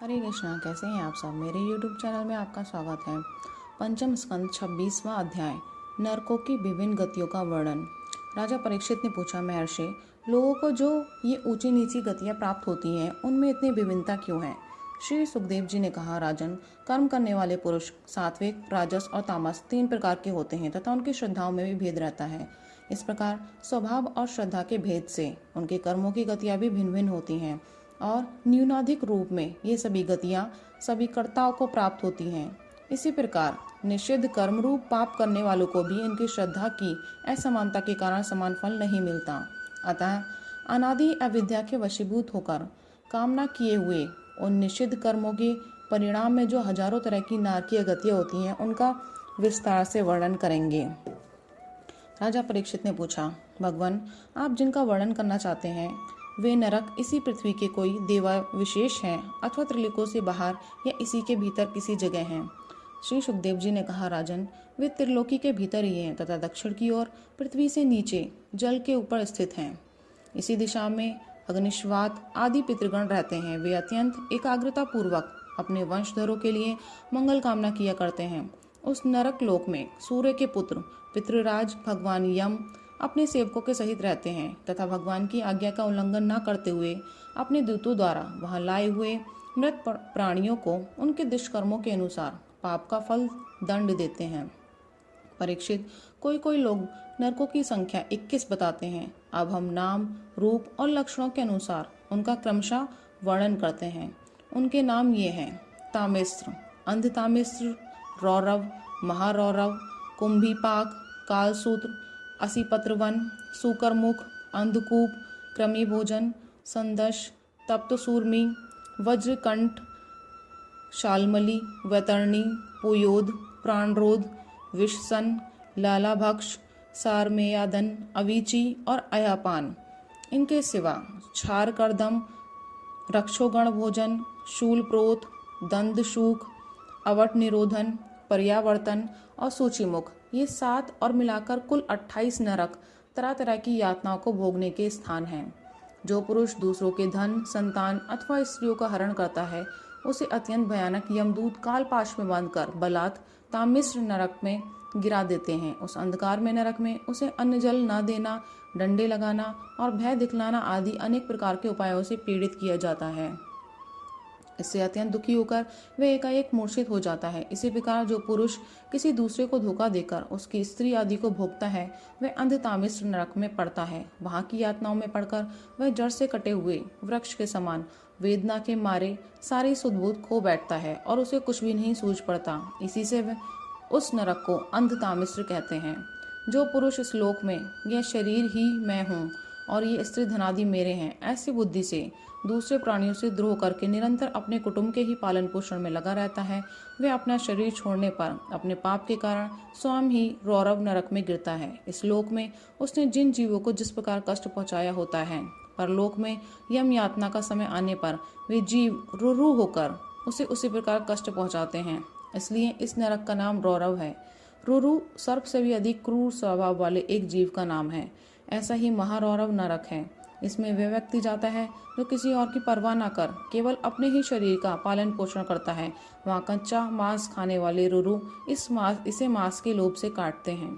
हरे कृष्णा। कैसे हैं आप सब। मेरे YouTube चैनल में आपका स्वागत है। पंचम स्कंद 26वां अध्याय, नरकों की विभिन्न गतियों का वर्णन। राजा परीक्षित ने पूछा, महर्षि, लोगों को जो ये ऊंची नीची गतियां प्राप्त होती हैं, उनमें इतनी विभिन्नता क्यों है। श्री सुखदेव जी ने कहा, राजन, कर्म करने वाले पुरुष सात्विक, राजस और तामस 3 प्रकार के होते हैं तथा उनकी श्रद्धाओं में भी भेद रहता है। इस प्रकार स्वभाव और श्रद्धा के भेद से उनके कर्मों की गतियां भी भिन्न भिन्न होती हैं और न्यूनाधिक रूप में ये सभी गतियां सभी कर्ताओं को प्राप्त होती हैं। इसी प्रकार निषिद्ध कर्म रूप पाप करने वालों को भी इनकी श्रद्धा की असमानता के कारण समान फल नहीं मिलता। अतः अनादि अविद्या के वशीभूत होकर कामना किए हुए उन निषिद्ध कर्मों के परिणाम में जो हजारों तरह की नारकीय गतियां होती हैं, उनका विस्तार से वर्णन करेंगे। राजा परीक्षित ने पूछा, भगवान, आप जिनका वर्णन करना चाहते हैं वे नरक इसी पृथ्वी के कोई देवा विशेष हैं अथवा त्रिलोकों से बाहर या इसी के भीतर किसी जगह हैं। श्री सुखदेव जी ने कहा, राजन, वे त्रिलोकी के भीतर ही हैं तथा दक्षिण की ओर पृथ्वी से नीचे जल के ऊपर स्थित हैं। इसी दिशा में अग्निश्वात आदि पितृगण रहते हैं। वे अत्यंत एकाग्रता पूर्वक अपने वंशधरों के लिए मंगल कामना किया करते हैं। उस नरक लोक में सूर्य के पुत्र पितृराज भगवान यम अपने सेवकों के सहित रहते हैं तथा भगवान की आज्ञा का उल्लंघन न करते हुए अपने दूतों द्वारा वहां लाए हुए मृत प्राणियों को उनके दुष्कर्मों के अनुसार पाप का फल दंड देते हैं। परीक्षित, कोई कोई लोग नरकों की संख्या 21 बताते हैं। अब हम नाम, रूप और लक्षणों के अनुसार उनका क्रमशः वर्णन करते हैं। उनके नाम ये हैं: तामिस्र, अंधतामिस्र, रौरव, महारौरव, कुंभीपाक, कालसूत्र, असीपत्रवन, सूकरमुख, अंधकूप, कृमि भोजन, संदश, तप्तसूर्मी, वज्रकंठ, शालमली, वैतरणी, पुयोद, प्राणरोध, विषसन, लालाभक्ष, सारमेयादन, अवीची और अयापान। इनके सिवा क्षारकर्दम, रक्षोगण भोजन, शूलप्रोत, दंदशूक, अवट निरोधन, पर्यावर्तन और सूचीमुख, ये 7 और मिलाकर कुल 28 नरक तरह तरह की यातनाओं को भोगने के स्थान हैं। जो पुरुष दूसरों के धन, संतान अथवा स्त्रियों का हरण करता है, उसे अत्यंत भयानक यमदूत कालपाश में बांधकर बलात् तामिस्र नरक में गिरा देते हैं। उस अंधकार में नरक में उसे अन्न जल न देना, डंडे लगाना और भय दिखलाना आदि अनेक प्रकार के उपायों से पीड़ित किया जाता है। इससे अत्यंत दुखी होकर वह एकाएक मूर्छित हो जाता है। इसी प्रकार जो पुरुष किसी दूसरे को धोखा देकर उसकी स्त्री आदि को भोगता है, वह अंधतामिस्र नरक में पड़ता है। वहां की यातनाओं में पड़कर वह जड़ से कटे हुए वृक्ष के समान वेदना के मारे सारी सुधबुद्ध खो बैठता है और उसे कुछ भी नहीं सूझ पड़ता। इसी से वह उस नरक को अंधतामिस्र कहते हैं। जो पुरुष इस लोक में यह शरीर ही मैं हूँ और ये स्त्री धनादि मेरे हैं, ऐसी बुद्धि से दूसरे प्राणियों से द्रोह करके निरंतर अपने कुटुंब के ही पालन पोषण में लगा रहता है, वह अपना शरीर छोड़ने पर अपने पाप के कारण स्वयं ही रौरव नरक में गिरता है। इस लोक में उसने जिन जीवों को जिस प्रकार कष्ट पहुंचाया होता है, परलोक में यम यातना का समय आने पर वे जीव रुरु होकर उसे उसी प्रकार कष्ट पहुंचाते हैं। इसलिए इस नरक का नाम रौरव है। रुरु सर्प से भी अधिक क्रूर स्वभाव वाले एक जीव का नाम है। ऐसा ही महारौरव नरक है। इसमें वह व्यक्ति जाता है जो किसी और की परवाह न कर केवल अपने ही शरीर का पालन पोषण करता है। वहाँ कच्चा मांस खाने वाले रुरु इसे मांस के लोभ से काटते हैं।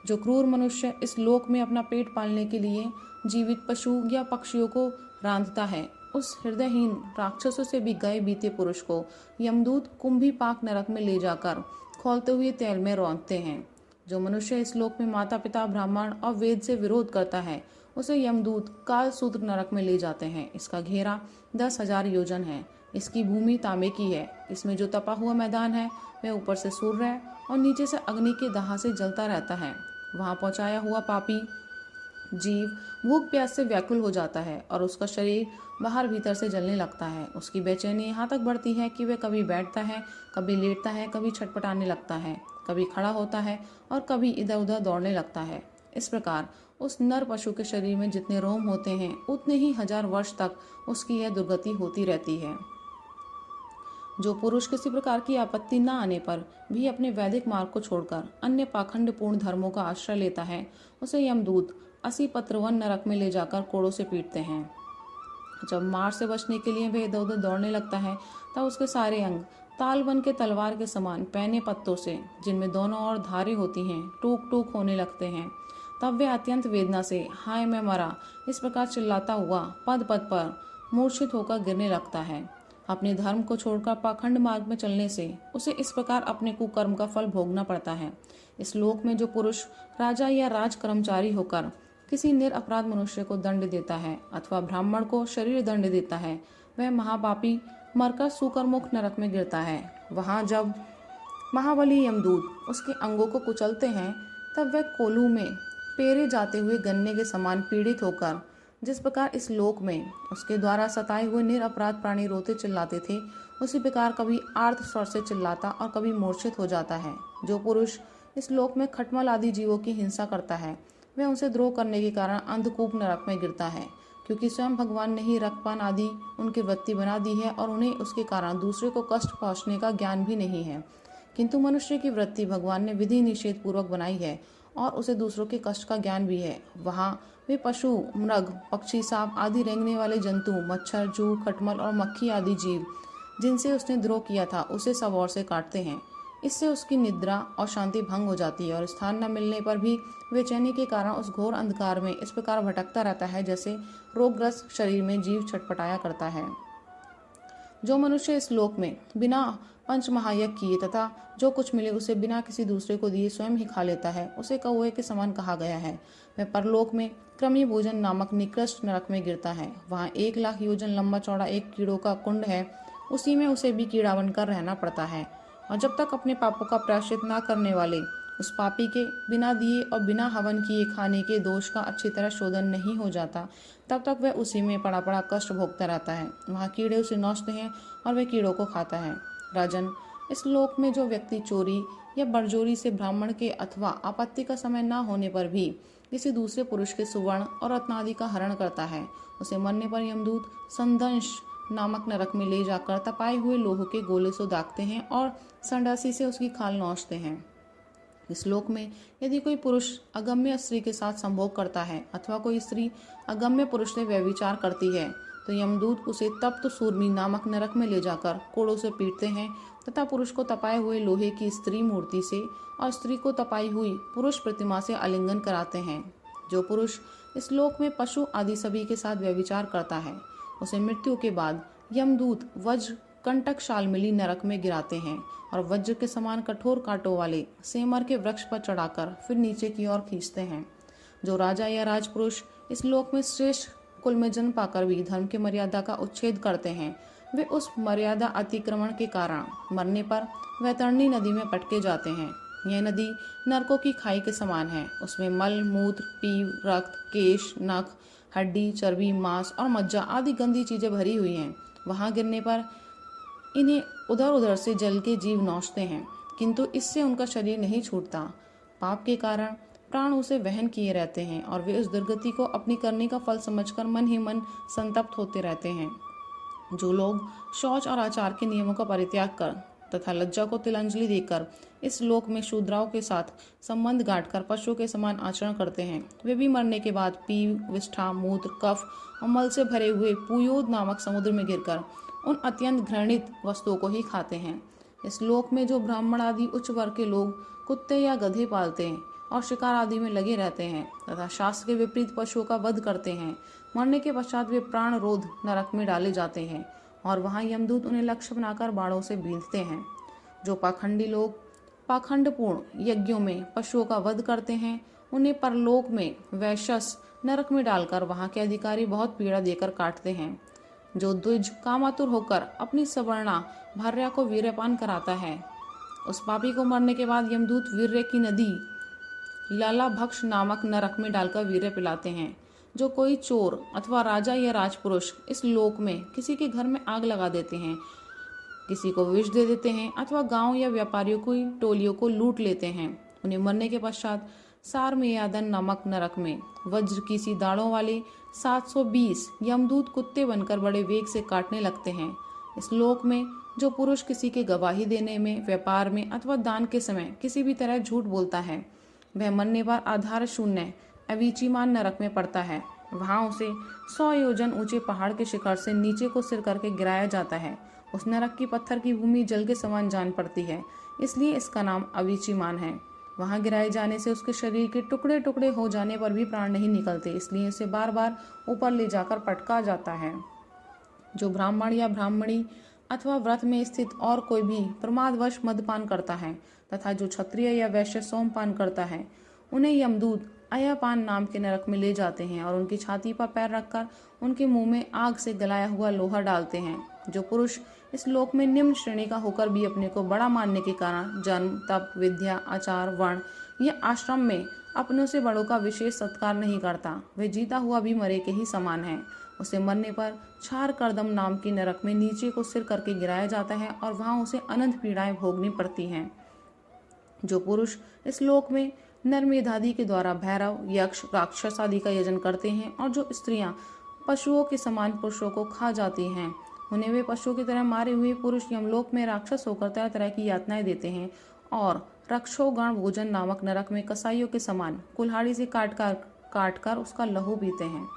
जो क्रूर मनुष्य इस लोक में अपना पेट पालने के लिए जीवित पशु या पक्षियों को रांधता है, उस हृदयहीन राक्षसों से भी गए बीते पुरुष को यमदूत कुंभीपाक नरक में ले जाकर खौलते हुए तेल में रौंदते हैं। जो मनुष्य इस लोक में माता पिता, ब्राह्मण और वेद से विरोध करता है, उसे यमदूत कालसूत्र नरक में ले जाते हैं। इसका घेरा 10,000 योजन है। इसकी भूमि तांबे की है। इसमें जो तपा हुआ मैदान है, वह ऊपर से सूर्य और नीचे से अग्नि के दाह से जलता रहता है। वहां पहुंचाया हुआ पापी जीव भूख प्यास से व्याकुल हो जाता है और उसका शरीर बाहर भीतर से जलने लगता है। उसकी बेचैनी यहाँ तक बढ़ती है कि वह कभी बैठता है, कभी लेटता है, कभी छटपटाने लगता है, कभी खड़ा होता है और कभी इधर उधर दौड़ने लगता है। इस प्रकार उस नर पशु के शरीर में जितने रोम होते हैं, उतने ही 1000 वर्ष तक उसकी यह दुर्गति होती रहती है। जो पुरुष किसी प्रकार की आपत्ति न आने पर भी अपने वैदिक मार्ग को छोड़कर अन्य पाखंड पूर्ण धर्मों का आश्रय लेता है, उसे यमदूत असीपत्रवन नरक में ले जाकर कोड़ों से पीटते हैं। जब मार से बचने के लिए वह इधर उधर दौड़ने लगता है तब उसके सारे अंग ताल बन के तलवार के समान पैने पत्तों से, जिनमें दोनों ओर धारें होती हैं, टूक टूक होने लगते हैं। तब वह अत्यंत वेदना से हाय मैं मरा इस प्रकार चिल्लाता हुआ पद पद पर मूर्छित होकर गिरने लगता है। अपने धर्म को छोड़कर पाखंड मार्ग में चलने से उसे इस प्रकार अपने कुकर्म का फल भोगना पड़ता है। इस लोक में जो पुरुष राजा या राज कर्मचारी होकर किसी निरपराध मनुष्य को दंड देता है अथवा ब्राह्मण को शरीर दंड देता है, वह महापापी मरकर सुकरमुख नरक में गिरता है। वहां जब महाबली यमदूत उसके अंगों को कुचलते हैं तब वह कोल्हू में पेरे जाते हुए गन्ने के समान पीड़ित होकर, जिस प्रकार इस लोक में उसके द्वारा सताए हुए निरपराध प्राणी रोते चिल्लाते थे, उसी प्रकार कभी आर्त स्वर से चिल्लाता और कभी मूर्छित हो जाता है। जो पुरुष इस लोक में खटमल आदि जीवों की हिंसा करता है, वह उनसे द्रोह करने के कारण अंधकूप नरक में गिरता है, क्योंकि स्वयं भगवान ने ही रक्तपान आदि उनकी वृत्ति बना दी है और उन्हें उसके कारण दूसरे को कष्ट पहुंचने का ज्ञान भी नहीं है। किंतु मनुष्य की वृत्ति भगवान ने विधि निषेध पूर्वक बनाई है और उसे दूसरों के कष्ट का ज्ञान भी है। वहाँ वे पशु, मृग, पक्षी, सांप आदि रेंगने वाले जंतु, मच्छर, जू, खटमल और मक्खी आदि जीव जिनसे उसने द्रोह किया था, उसे सब ओर से काटते हैं। इससे उसकी निद्रा और शांति भंग हो जाती है और स्थान न मिलने पर भी बेचैनी के कारण उस घोर अंधकार में इस प्रकार भटकता रहता है जैसे रोगग्रस्त शरीर में जीव छटपटाया करता है। जो मनुष्य इस लोक में बिना पंच महायज्ञ किए तथा जो कुछ मिले उसे बिना किसी दूसरे को दिए स्वयं ही खा लेता है, उसे कौवे के समान कहा गया है। वह परलोक में क्रमी भोजन नामक निकृष्ट नरक में गिरता है। वहाँ 1,00,000 योजन लंबा चौड़ा एक कीड़ों का कुंड है, उसी में उसे भी कीड़ा बनकर रहना पड़ता है। और जब तक अपने पापों का प्रायश्चित न करने वाले उस पापी के बिना दिए और बिना हवन किए खाने के दोष का अच्छी तरह शोधन नहीं हो जाता, तब तक वह उसी में पड़ा पड़ा कष्ट भोगता रहता है। वहाँ कीड़े उसे नोचते हैं और वह कीड़ों को खाता है। राजन, इस लोक में जो व्यक्ति चोरी या बरजोरी से ब्राह्मण के अथवा आपत्ति का समय न होने पर भी किसी दूसरे पुरुष के सुवर्ण और रत्नादि का हरण करता है, उसे मरने पर यमदूत संदंश नामक नरक में ले जाकर तपाए हुए लोहे के गोले से दागते हैं और संडासी से उसकी खाल नोचते हैं। इस लोक में यदि कोई पुरुष अगम्य स्त्री के साथ संभोग करता है अथवा कोई स्त्री अगम्य पुरुष से व्यभिचार करती है, तो यमदूत उसे तप्त सूर्मी नामक नरक में ले जाकर कोड़ों से पीटते हैं तथा पुरुष को तपाए हुए लोहे की स्त्री मूर्ति से और स्त्री को तपाई हुई पुरुष प्रतिमा से आलिंगन कराते हैं। जो पुरुष इस लोक में पशु आदि सभी के साथ व्यभिचार करता है, उसे मृत्यु के बाद यमदूत वज्र कंटक शालमिली नरक में गिराते हैं और वज्र के समान कठोर कांटों वाले सेमर के वृक्ष पर चढ़ाकर फिर नीचे की ओर खींचते हैं। जो राजा या राजपुरुष इस लोक में श्रेष्ठ कुल में जन्म पाकर भी धर्म की मर्यादा का उच्छेद करते हैं, वे उस मर्यादा अतिक्रमण के कारण मरने पर वैतरणी नदी में पटके जाते हैं। यह नदी नरकों की खाई के समान है। उसमें मल, मूत्र, पीव, रक्त, केश, नख, हड्डी, चर्बी, मांस और मज्जा आदि गंदी चीजें भरी हुई हैं। वहां गिरने पर इन्हें उधर उधर से जल के जीव नोचते हैं, किंतु इससे उनका शरीर नहीं छूटता। पाप के कारण प्राण उसे वहन किए रहते हैं और वे उस दुर्गति को अपनी करने का फल समझकर मन ही मन संतप्त होते रहते हैं। जो लोग शौच और आचार के नियमों का परित्याग कर तथा लज्जा को तिलांजलि देकर इस लोक में शूद्राओं के साथ संबंध गांठकर पशु के समान आचरण करते हैं, वे भी मरने के बाद पीव, विष्ठा, मूत्र, कफ और मल से भरे हुए पुयोद नामक समुद्र में गिरकर उन अत्यंत घृणित वस्तुओं को ही खाते हैं। इस लोक में जो ब्राह्मण आदि उच्च वर्ग के लोग कुत्ते या गधे पालते हैं और शिकार आदि में लगे रहते हैं तथा शास्त्र के विपरीत पशुओं का वध करते हैं, मरने के पश्चात वे प्राण रोध नरक में डाले जाते हैं और वहां यमदूत उन्हें लक्ष्य बनाकर बाणों से बींधते हैं। जो पाखंडी लोग पाखंडपूर्ण यज्ञों में पशुओं का वध करते हैं, उन्हें परलोक में वैश्यस नरक में डालकर वहां के अधिकारी बहुत पीड़ा देकर काटते हैं। जो द्विज कामातुर होकर अपनी सवर्णा भार्या को वीर्यपान कराता है, उस पापी को मरने के बाद यमदूत वीर्य की नदी लाला भक्ष नामक नरक में डालकर वीर्य पिलाते हैं। जो कोई चोर अथवा राजा या राजपुरुष इस लोक में किसी के घर में आग लगा देते हैं, किसी को विष दे देते हैं अथवा गांव या व्यापारियों की टोलियों को लूट लेते हैं, उन्हें मरने के पश्चात सारमेयादन नामक नरक में वज्र की सी दाढ़ों वाले 720 यमदूत कुत्ते बनकर बड़े वेग से काटने लगते हैं। इस लोक में जो पुरुष किसी के गवाही देने में, व्यापार में अथवा दान के समय किसी भी तरह झूठ बोलता है, वह मरने पर आधार शून्य अवीचीमान नरक में पड़ता है। वहाँ उसे 100 योजन ऊंचे पहाड़ के शिखर से नीचे को सिर करके गिराया जाता है। उस नरक की पत्थर की भूमि जल के समान जान पड़ती है, इसलिए इसका नाम अविचीमान है। वहां गिराए जाने से उसके शरीर के टुकड़े टुकड़े हो जाने पर भी प्राण नहीं निकलते, इसलिए उसे बार बार ऊपर ले जाकर पटका जाता है। जो ब्राह्मण या ब्राह्मणी अथवा व्रत में स्थित और कोई भी प्रमादवश मदपान करता है तथा जो क्षत्रिय या वैश्य सोमपान करता है, उन्हें यमदूत अयपान नाम के नरक में ले जाते हैं और उनकी छाती पर पैर रखकर उनके मुंह में आग से गलाया हुआ लोहा डालते हैं। जो पुरुष इस लोक में निम्न श्रेणी का होकर भी अपने को बड़ा मानने के कारण जन्म, तप, विद्या, आचार, वर्ण या आश्रम में अपनों से बड़ों का विशेष सत्कार नहीं करता, वह जीता हुआ भी मरे के ही समान है। उसे मरने पर छार करदम नाम की नरक में नीचे को सिर करके गिराया जाता है और वहां उसे अनंत पीड़ाएं भोगनी पड़ती हैं। जो पुरुष इस लोक में नरमेधादि के द्वारा भैरव, यक्ष, राक्षस आदि का यजन करते हैं और जो स्त्रियां पशुओं के समान पुरुषों को खा जाती हैं, उन्हें वे पशुओं की तरह मारे हुए पुरुष यमलोक में राक्षस होकर तरह तरह की यातनाएं देते हैं और रक्षोगण भोजन नामक नरक में कसाईयों के समान कुल्हाड़ी से काट कर उसका लहू पीते हैं।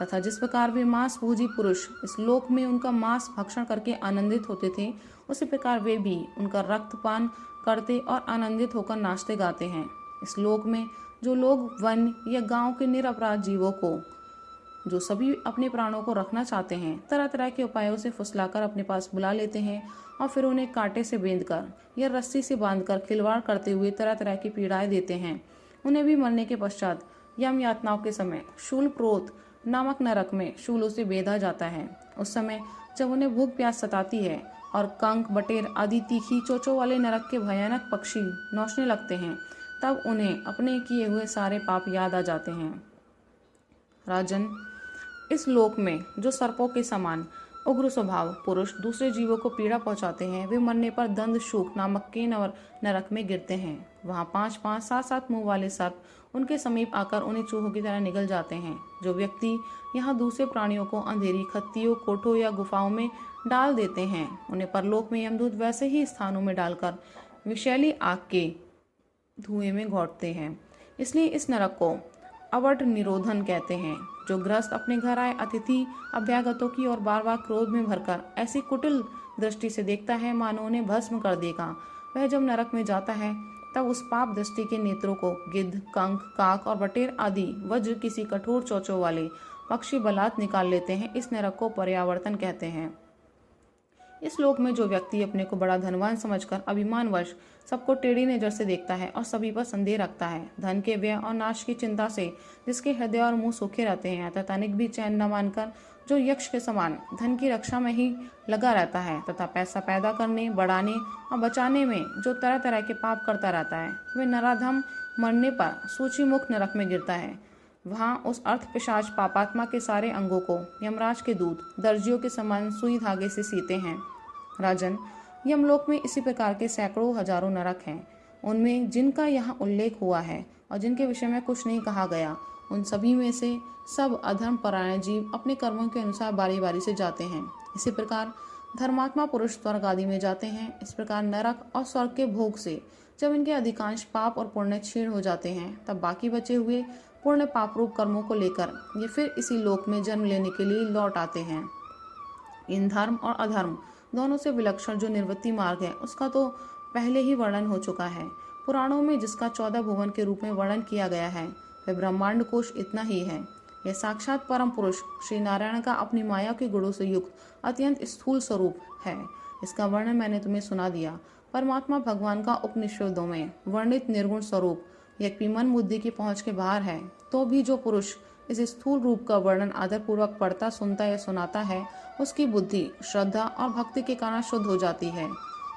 तथा जिस प्रकार वे मांस भोजी पुरुष इस लोक में उनका मांस भक्षण करके आनंदित होते थे, उसी प्रकार वे भी उनका रक्तपान करते और आनंदित होकर नाचते गाते हैं। इस लोक में जो लोग वन या गांव के निरपराध जीवों को, जो सभी अपने प्राणों को रखना चाहते हैं, तरह तरह के उपायों से फुसलाकर अपने पास बुला लेते हैं और फिर उन्हें कांटे से बेंधकर या रस्सी से बांधकर खिलवाड़ करते हुए तरह तरह की पीड़ाएं देते हैं। उन्हें भी मरने के पश्चात यम यातनाओं के समय शूल प्रोत नामक नरक में शूलों से बेधा जाता है। उस समय जब उन्हें भूख प्यास सताती है और कंक, बटेर आदि तीखी चोंचों वाले नरक के भयानक पक्षी नौचने लगते हैं, तब उन्हें अपने किए हुए सारे पाप याद आ जाते हैं। राजन, इस लोक में जो सर्पों के समान उग्र स्वभाव पुरुष दूसरे जीवों को पीड़ा पहुंचाते हैं, वे मरने पर दंड शूक नामक के नरक में गिरते हैं। वहां 5-5, 7-7 मुंह वाले सर्प उनके समीप आकर उन्हें चूहों की तरह निगल जाते हैं। जो व्यक्ति यहाँ दूसरे प्राणियों को अंधेरी खत्तियों, कोठों या गुफाओं में डाल देते हैं, उन्हें परलोक में यमदूत वैसे ही स्थानों में डालकर विषैली आग के धुएं में घोंटते हैं। इसलिए इस नरक को अवट निरोधन कहते हैं। जो ग्रस्त अपने घर आए अतिथि अभ्यागतों की और बार बार क्रोध में भरकर ऐसी कुटिल दृष्टि से देखता है मानो उन्हें भस्म कर देगा, वह जब नरक में जाता है तब उस पाप दृष्टि के नेत्रों को गिद्ध, कंक, काक और बटेर आदि वज्र किसी कठोर चोंचों वाले पक्षी बलात् निकाल लेते हैं। इस नरक को पर्यावर्तन कहते हैं। इस लोक में जो व्यक्ति अपने को बड़ा धनवान समझकर अभिमानवश सबको टेढ़ी नजर से देखता है और सभी पर संदेह रखता है, धन के व्यय और नाश की चिंता से जिसके हृदय और मुंह सूखे रहते हैं, तथा तनिक भी चैन न मानकर जो यक्ष के समान धन की रक्षा में ही लगा रहता है, तथा पैसा पैदा करने, बढ़ाने और बचाने में जो तरह तरह के पाप करता रहता है, वे नराधम मरने पर सूचीमुख नरक में गिरता है। वहाँ उस अर्थ पिशाच पापात्मा के सारे अंगों को यमराज के दूत दर्जियों के समान सुई धागे से सीते हैं। राजन, यमलोक में इसी प्रकार के सैकड़ों हजारों नरक हैं। उनमें जिनका यहाँ उल्लेख हुआ है और जिनके विषय में कुछ नहीं कहा गया, उन सभी में से सब अधर्म परायण जीव अपने कर्मों के अनुसार बारी बारी से जाते हैं। इसी प्रकार धर्मात्मा पुरुष स्वर्ग आदि में जाते हैं। इस प्रकार नरक और स्वर्ग के भोग से जब इनके अधिकांश पाप और पुण्य क्षीण हो जाते हैं, तब बाकी बचे हुए पुण्य पाप रूप कर्मों को लेकर ये फिर इसी लोक में जन्म लेने के लिए लौट आते हैं। इन धर्म और अधर्म दोनों से विलक्षण जो निवृत्ति मार्ग है, उसका तो पहले ही वर्णन हो चुका है। पुराणों में जिसका 14 भुवन के रूप में वर्णन किया गया है, वह ब्रह्मांड कोश इतना ही है। यह साक्षात परम पुरुष श्री नारायण का अपनी माया के गुणों से युक्त अत्यंत स्थूल स्वरूप है। इसका वर्णन मैंने तुम्हें सुना दिया। परमात्मा भगवान का उपनिषदों में वर्णित निर्गुण स्वरूप यद्यपि मन बुद्धि की पहुंच के बाहर है, तो भी जो पुरुष इस स्थूल रूप का वर्णन आदरपूर्वक पढ़ता, सुनता या सुनाता है, उसकी बुद्धि श्रद्धा और भक्ति के कारण शुद्ध हो जाती है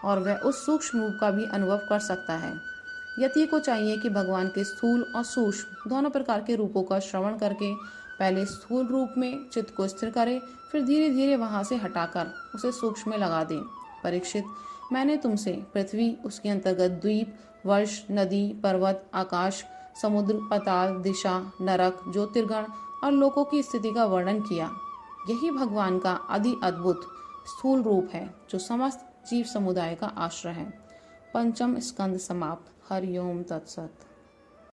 और वह उस सूक्ष्म रूप का भी अनुभव कर सकता है। यति को चाहिए कि भगवान के स्थूल और सूक्ष्म दोनों प्रकार के रूपों का श्रवण करके पहले स्थूल रूप में चित्त को स्थिर करे, फिर धीरे धीरे वहां से हटाकर उसे सूक्ष्म में लगा दे। परीक्षित, मैंने तुमसे पृथ्वी, उसके अंतर्गत द्वीप, वर्ष, नदी, पर्वत, आकाश, समुद्र, पाताल, दिशा, नरक, ज्योतिर्गण और लोकों की स्थिति का वर्णन किया। यही भगवान का अति अद्भुत स्थूल रूप है जो समस्त जीव समुदाय का आश्रय है। पंचम स्कंद समाप्त। हरि ओम तत्सत।